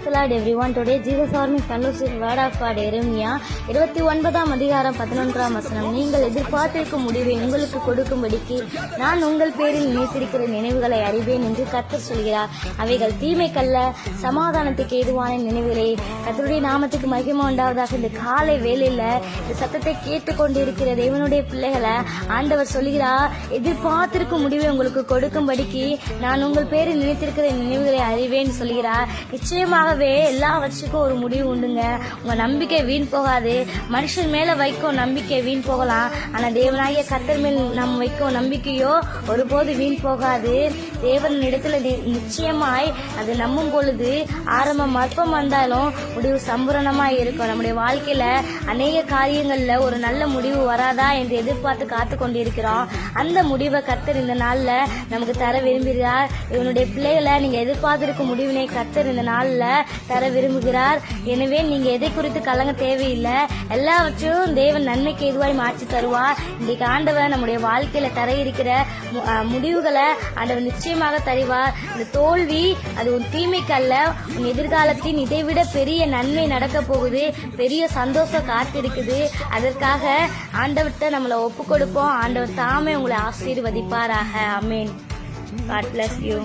the Lord everyone. Today Jesus Army Fellowship Word of God எரேமியா 29ஆம் அதிகாரம் 11ஆம் வசனம். நீங்கள் எதிர்பார்த்திருக்கும் முடிவை உங்களுக்கு கொடுக்கும்படிக்கு நான் உங்கள் பேரில் நினைத்திருக்கிற நினைவுகளை அறிவேன் என்று கர்த்தர் சொல்கிறார். அவைகள் தீமைக்கல்ல, சமாதானத்துக்கு ஏதுவான நினைவுகளே. கர்த்தருடைய நாமத்துக்கு மகிமை உண்டாவதாக. இந்த காலை வேளையில இந்த சத்தத்தை கேட்டுக்கொண்டிருக்கிற தேவனுடைய பிள்ளைகளை ஆண்டவர் சொல்கிறார், எதிர்பார்த்திருக்கும் முடிவை உங்களுக்கு கொடுக்கும்படிக்கு நான் உங்கள் பேரில் நினைத்திருக்கிற நினைவுகளை அறிவேன் சொல்கிறார். நிச்சயமாகவே எல்லாவற்றுக்கும் ஒரு முடிவு உண்டுங்க. உங்க நம்பிக்கை வீண் போகாது. மனுஷன் மேல வைக்கும் நம்பிக்கை வீண் போகலாம், ஆனா தேவனாகிய கர்த்தர் மேல் நாம் வைக்கும் நம்பிக்கையோ ஒருபோது வீண் போகாது. தேவன் இடத்துல நிச்சயமாய் அது நம்பும் பொழுது ஆரம்பம் அற்பம் வந்தாலும் முடிவு சம்பூரணமாய் இருக்கும். நம்முடைய வாழ்க்கையில அநேக காரியங்கள்ல ஒரு நல்ல முடிவு வராதா என்று எதிர்பார்த்து காத்து கொண்டிருக்கிறோம். அந்த முடிவை கர்த்தர் இந்த நாள்ல நமக்கு தர விரும்புகிறார். இவனுடைய பிள்ளைகளை நீங்க எதிர்பார்த்திருக்கும் முடிவினை கர்த்தர் இந்த நாள்ல தர விரும்புகிறார். எனவே நீங்க எதை குறித்து கலங்க தேவையில்லை. எல்லாவற்றையும் தேவன் நன்மைக்கு எதுவாய் மாற்றி தருவார். இன்றைக்கு ஆண்டவர் நம்முடைய வாழ்க்கையில தர இருக்கிற முடிவுகளை ஆண்டவர் நிச்சயமாக தருவார். இந்த தோல்வி அது உன் தீமைக்கு அல்ல, உன் எதிர்காலத்தின் இதைவிட பெரிய நன்மை நடக்க போகுது, பெரிய சந்தோஷம் காத்திருக்குது. அதற்காக ஆண்டவர்கிட்ட நம்மளை ஒப்பு கொடுப்போம். ஆண்டவர் தாமே உங்களை ஆசீர்வதிப்பாராக. ஆமென். God bless you.